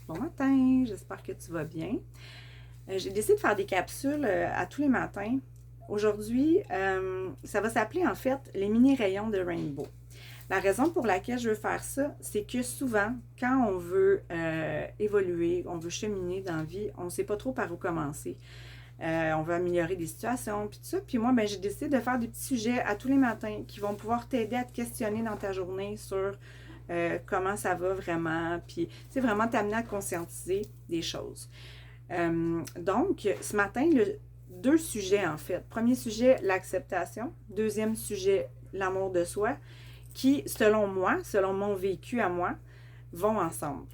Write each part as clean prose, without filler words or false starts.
Bon matin, j'espère que tu vas bien. J'ai décidé de faire des capsules à tous les matins. Aujourd'hui, ça va s'appeler en fait les mini-rayons de Rainbow. La raison pour laquelle je veux faire ça, c'est que souvent, quand on veut évoluer, on veut cheminer dans la vie, on ne sait pas trop par où commencer. On veut améliorer des situations, puis tout ça. Puis moi, j'ai décidé de faire des petits sujets à tous les matins qui vont pouvoir t'aider à te questionner dans ta journée sur comment ça va vraiment, puis c'est vraiment t'amener à conscientiser des choses. Donc, ce matin, deux sujets en fait. Premier sujet, l'acceptation. Deuxième sujet, l'amour de soi, qui, selon moi, selon mon vécu à moi, vont ensemble.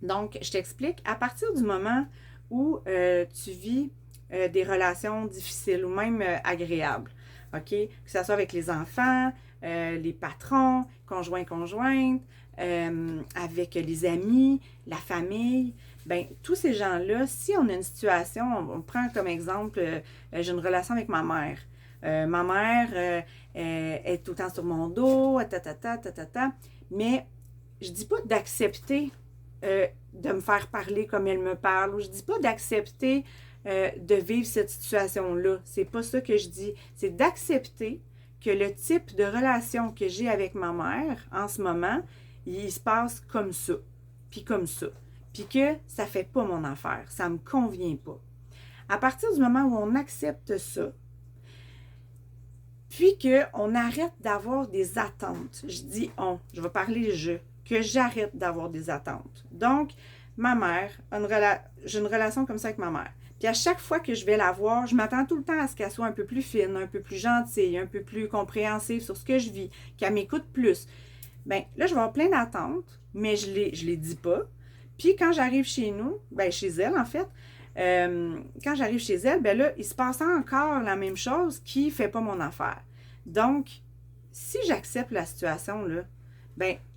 Donc, je t'explique, à partir du moment où tu vis des relations difficiles ou même agréables, OK? Que ce soit avec les enfants, les patrons, conjointes, avec les amis, la famille, bien, tous ces gens-là, si on a une situation, on prend comme exemple, j'ai une relation avec ma mère. Ma mère est tout le temps sur mon dos, mais je dis pas d'accepter de me faire parler comme elle me parle, ou je dis pas d'accepter de vivre cette situation-là. C'est pas ça que je dis. C'est d'accepter que le type de relation que j'ai avec ma mère en ce moment, il se passe comme ça, puis comme ça, puis que ça fait pas mon affaire, ça me convient pas. À partir du moment où on accepte ça, puis qu'on arrête d'avoir des attentes, je dis on, je vais parler je, que j'arrête d'avoir des attentes. Donc, ma mère, j'ai une relation comme ça avec ma mère. Puis à chaque fois que je vais la voir, je m'attends tout le temps à ce qu'elle soit un peu plus fine, un peu plus gentille, un peu plus compréhensive sur ce que je vis, qu'elle m'écoute plus. Bien, là, je vais avoir plein d'attentes, mais je les dis pas. Puis quand j'arrive chez nous, chez elle en fait, quand j'arrive chez elle, là, il se passe encore la même chose qui ne fait pas mon affaire. Donc, si j'accepte la situation, là,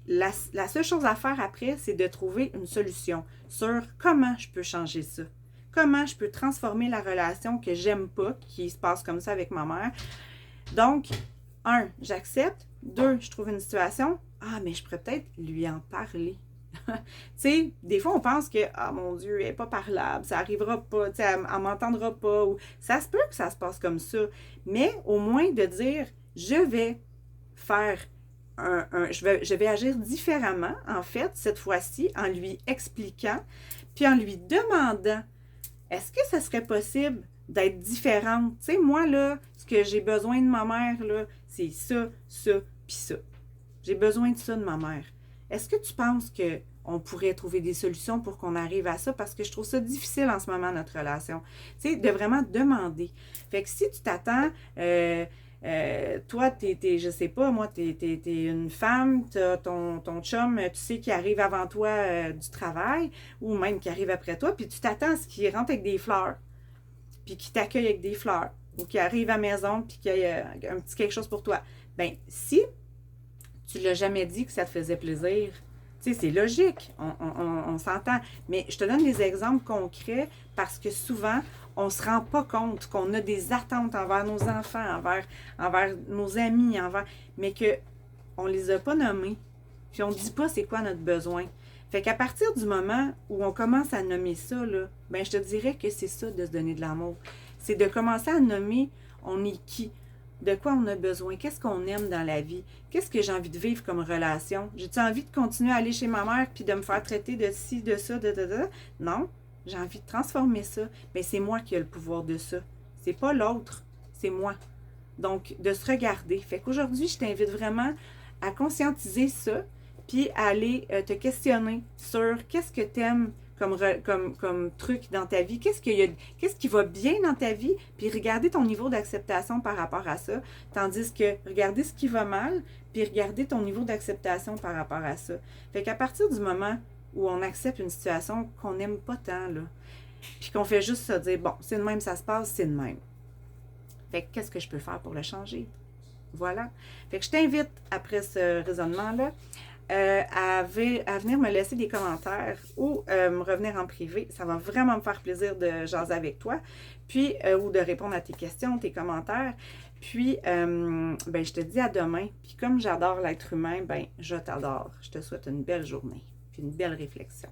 la seule chose à faire après, c'est de trouver une solution sur comment je peux changer ça. Comment je peux transformer la relation que j'aime pas, qui se passe comme ça avec ma mère. Donc, 1, j'accepte. 2, je trouve une situation. Ah, mais je pourrais peut-être lui en parler. Tu sais, des fois, on pense que, ah mon Dieu, elle n'est pas parlable, ça n'arrivera pas, tu sais, elle ne m'entendra pas. Ou, ça se peut que ça se passe comme ça. Mais au moins de dire, je vais faire je vais agir différemment, en fait, cette fois-ci, en lui expliquant, puis en lui demandant, est-ce que ça serait possible d'être différente? Tu sais, moi, là, ce que j'ai besoin de ma mère, là, c'est ça, puis ça. J'ai besoin de ça de ma mère. Est-ce que tu penses qu'on pourrait trouver des solutions pour qu'on arrive à ça? Parce que je trouve ça difficile en ce moment, notre relation. Tu sais, de vraiment demander. Fait que si tu t'attends... toi, je sais pas, moi, t'es une femme, t'as ton chum, tu sais, qui arrive avant toi du travail, ou même qui arrive après toi, puis tu t'attends à ce qu'il rentre avec des fleurs, puis qu'il t'accueille avec des fleurs, ou qu'il arrive à la maison, puis qu'il y ait un petit quelque chose pour toi. Ben, si tu l'as jamais dit que ça te faisait plaisir, tu sais, c'est logique, on s'entend. Mais je te donne des exemples concrets parce que souvent, on ne se rend pas compte qu'on a des attentes envers nos enfants, envers nos amis, mais qu'on ne les a pas nommés. Puis on ne dit pas c'est quoi notre besoin. Fait qu'à partir du moment où on commence à nommer ça, là, je te dirais que c'est ça de se donner de l'amour. C'est de commencer à nommer on est qui, de quoi on a besoin, qu'est-ce qu'on aime dans la vie, qu'est-ce que j'ai envie de vivre comme relation. J'ai-tu envie de continuer à aller chez ma mère puis de me faire traiter de ci, de ça, de. Non. J'ai envie de transformer ça. Mais c'est moi qui ai le pouvoir de ça. C'est pas l'autre, c'est moi. Donc, de se regarder. Fait qu'aujourd'hui, je t'invite vraiment à conscientiser ça, puis à aller te questionner sur qu'est-ce que tu aimes comme truc dans ta vie, qu'est-ce qui va bien dans ta vie, puis regarder ton niveau d'acceptation par rapport à ça, tandis que regarder ce qui va mal, puis regarder ton niveau d'acceptation par rapport à ça. Fait qu'à partir du moment où on accepte une situation qu'on n'aime pas tant, là, puis qu'on fait juste se dire, bon, c'est de même, ça se passe, c'est de même. Fait que qu'est-ce que je peux faire pour le changer? Voilà. Fait que je t'invite, après ce raisonnement-là, à venir me laisser des commentaires ou me revenir en privé. Ça va vraiment me faire plaisir de jaser avec toi, puis ou de répondre à tes questions, tes commentaires. Puis, je te dis à demain. Puis comme j'adore l'être humain, je t'adore. Je te souhaite une belle journée, puis une belle réflexion.